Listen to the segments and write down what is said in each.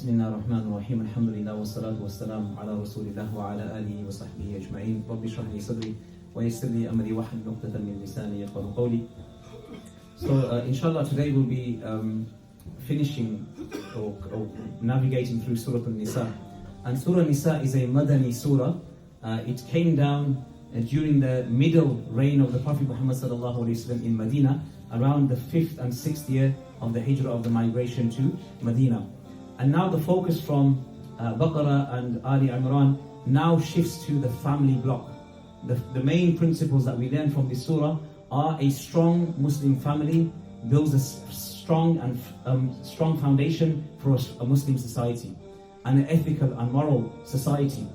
بسم الله الرحمن الرحيم الحمد لله والصلاة والسلام على رسول الله وعلى آله وصحبه أجمعين رب اشرح لي صدري ويسر لي أمري واحلل عقدة من لساني يفقهوا قولي. So inshallah today we'll be finishing or navigating through Surah Nisa. And Surah Nisa is a Madani surah. It came down during the middle reign of the Prophet Muhammad sallallahu alaihi wasallam in Medina, around the 5th and 6th year of the hijrah of the migration to Medina. And now the focus from Baqarah and Ali Imran now shifts to the family block. The main principles that we learn from this surah are a strong Muslim family builds a strong foundation for a Muslim society and an ethical and moral society.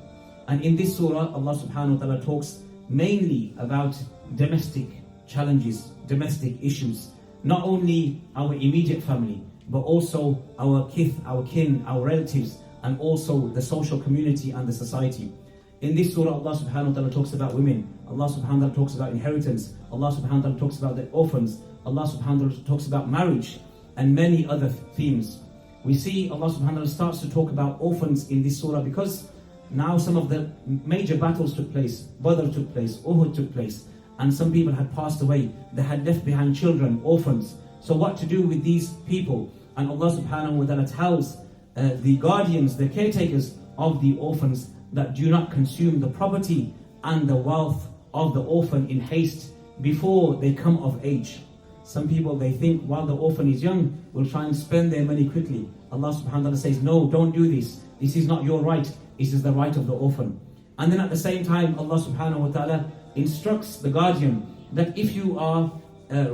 And in this surah, Allah subhanahu wa ta'ala talks mainly about domestic challenges, domestic issues. Not only our immediate family, but also our kith, our kin, our relatives, and also the social community and the society. In this surah, Allah subhanahu wa ta'ala talks about women. Allah subhanahu wa ta'ala talks about inheritance. Allah subhanahu wa ta'ala talks about the orphans. Allah subhanahu wa ta'ala talks about marriage and many other themes. We see Allah subhanahu wa ta'ala starts to talk about orphans in this surah because now some of the major battles took place. Badr took place, Uhud took place, and some people had passed away. They had left behind children, orphans. So what to do with these people? And Allah subhanahu wa ta'ala tells the guardians, the caretakers of the orphans that do not consume the property and the wealth of the orphan in haste before they come of age. Some people, they think while the orphan is young, will try and spend their money quickly. Allah subhanahu wa ta'ala says, no, don't do this. This is not your right. This is the right of the orphan. And then at the same time, Allah subhanahu wa ta'ala instructs the guardian that if you are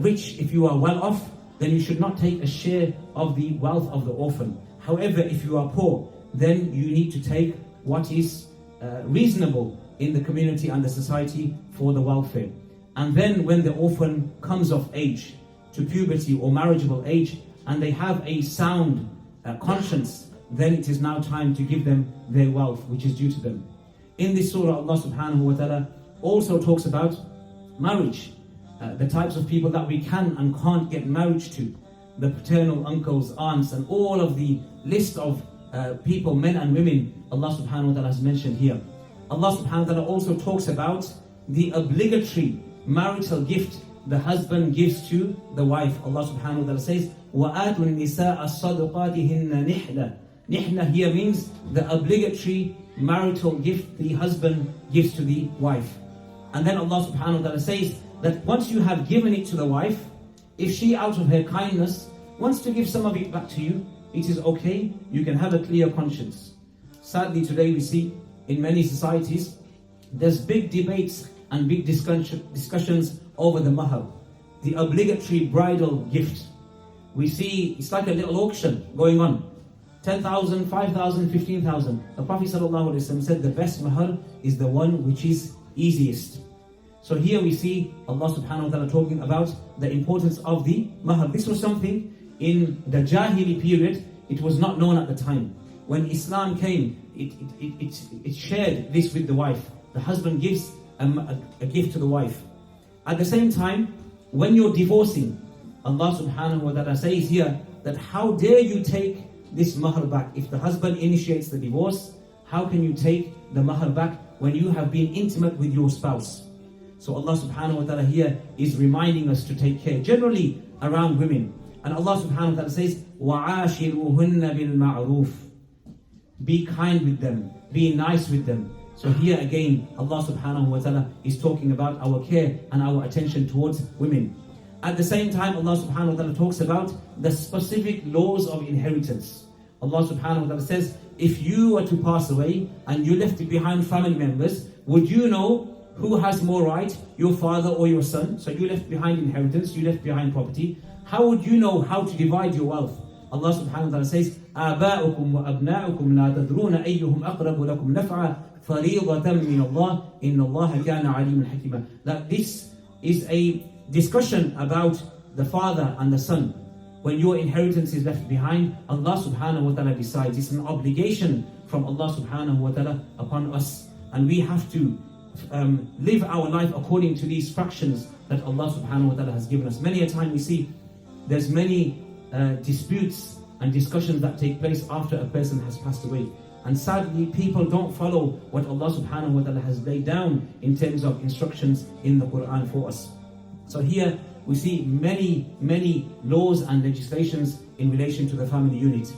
rich, if you are well off, then you should not take a share of the wealth of the orphan. However, if you are poor, then you need to take what is reasonable in the community and the society for the welfare. And then when the orphan comes of age, to puberty or marriageable age, and they have a sound conscience, then it is now time to give them their wealth, which is due to them. In this surah, Allah subhanahu wa ta'ala also talks about marriage. The types of people that we can and can't get married to, the paternal uncles, aunts, and all of the list of people, men and women, Allah subhanahu wa ta'ala has mentioned here. Allah subhanahu wa ta'ala also talks about the obligatory marital gift the husband gives to the wife. Allah subhanahu wa ta'ala says, وَآتُوا النِّسَاءَ الصَّدُقَاتِهِنَّ نِحْلَةً. Nihla here means the obligatory marital gift the husband gives to the wife. And then Allah subhanahu wa ta'ala says that once you have given it to the wife, if she out of her kindness wants to give some of it back to you, it is okay, you can have a clear conscience. Sadly today we see in many societies, there's big debates and big discussions over the mahar, the obligatory bridal gift. We see it's like a little auction going on. 10,000, 5,000, 15,000. The Prophet ﷺ said the best mahar is the one which is easiest. So here we see Allah subhanahu wa ta'ala talking about the importance of the mahar. This was something in the Jahili period, it was not known at the time. When Islam came, it shared this with the wife. The husband gives a gift to the wife. At the same time, when you're divorcing, Allah subhanahu wa ta'ala says here that how dare you take this mahar back? If the husband initiates the divorce, how can you take the mahar back when you have been intimate with your spouse? So Allah subhanahu wa ta'ala here is reminding us to take care generally around women. And Allah subhanahu wa ta'ala says, وَعَاشِرُوهُنَّ بِالْمَعْرُوفِ. Be kind with them, be nice with them. So here again, Allah subhanahu wa ta'ala is talking about our care and our attention towards women. At the same time, Allah subhanahu wa ta'ala talks about the specific laws of inheritance. Allah subhanahu wa ta'ala says, if you were to pass away and you left behind family members, would you know who has more right, your father or your son? So you left behind inheritance, you left behind property. How would you know how to divide your wealth? Allah subhanahu wa ta'ala says, آباؤكم وأبناؤكم لا تدرون أيهم أقرب لكم نفعا فريضة من الله إن الله كان عليما حكيما. That this is a discussion about the father and the son. When your inheritance is left behind, Allah subhanahu wa ta'ala decides. It's an obligation from Allah subhanahu wa ta'ala upon us. And we have to live our life according to these fractions that Allah subhanahu wa ta'ala has given us. Many a time we see there's many disputes and discussions that take place after a person has passed away. And sadly, people don't follow what Allah subhanahu wa ta'ala has laid down in terms of instructions in the Quran for us. So here we see many laws and legislations in relation to the family unit.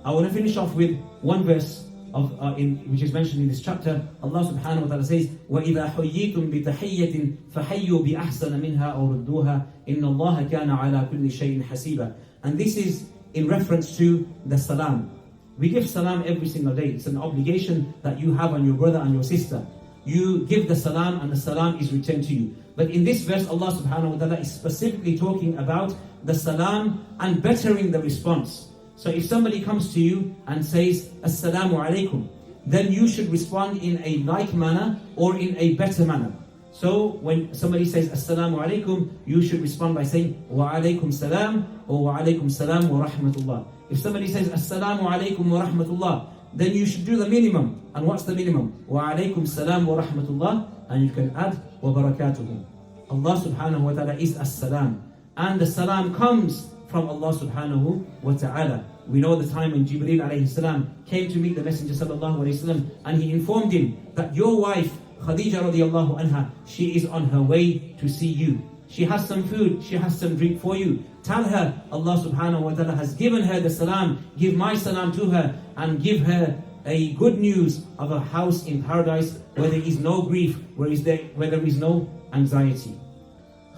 I want to finish off with one verse which is mentioned in this chapter. Allah subhanahu wa ta'ala says, وَإِذَا حُيِّيتُم بِتَحِيَّةٍ فَحَيُّوا بِأَحْسَنَ مِنْهَا أَوْ رُدُّوهَا إِنَّ اللَّهَ كَانَ عَلَى كُلِّ شَيْءٍ حَسِيبًا. And this is in reference to the salam. We give salam every single day. It's an obligation that you have on your brother and your sister. You give the salam and the salam is returned to you. But in this verse, Allah subhanahu wa ta'ala is specifically talking about the salam and bettering the response. So if somebody comes to you and says, Assalamu alaikum, then you should respond in a like manner or in a better manner. So when somebody says Assalamu alaikum, you should respond by saying Wa alaikum salam or Wa alaikum salam wa rahmatullah. If somebody says Assalamu alaikum wa rahmatullah, then you should do the minimum. And what's the minimum? Wa alaikum salam wa rahmatullah, and you can add wa barakatuhu. Allah subhanahu wa ta'ala is as-salam, and the salam comes from Allah subhanahu wa ta'ala. We know the time when Jibreel alayhi salam came to meet the Messenger sallallahu alayhi wasallam, and he informed him that your wife Khadija radiallahu anha, she is on her way to see you. She has some food, she has some drink for you. Tell her Allah subhanahu wa ta'ala has given her the salam. Give my salam to her and give her a good news of a house in paradise where there is no grief, where there is no anxiety.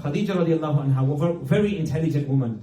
Khadija radiallahu anha was a very intelligent woman.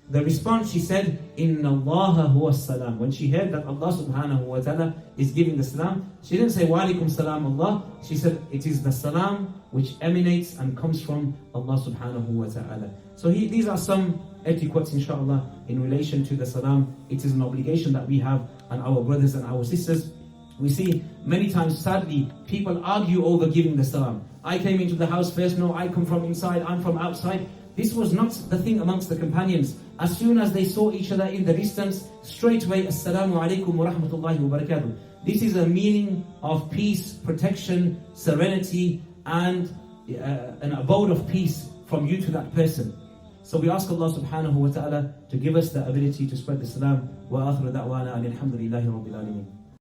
The response, she said, Inna Allaha huwa salam. When she heard that Allah subhanahu wa ta'ala is giving the salam, she didn't say, Wa alaikum salam Allah. She said, it is the salam which emanates and comes from Allah subhanahu wa ta'ala. So these are some etiquettes, inshallah, in relation to the salam. It is an obligation that we have on our brothers and our sisters. We see many times, sadly, people argue over giving the salam. I came into the house first, no, I come from inside, I'm from outside. This was not the thing amongst the companions. As soon as they saw each other in the distance, straight away, Assalamu alaikum wa rahmatullahi wa barakatuh. This is a meaning of peace, protection, serenity, and an abode of peace from you to that person. So we ask Allah subhanahu wa ta'ala to give us the ability to spread the salam. Wa akhiru da'wana alhamdulillahi rabbil alameen.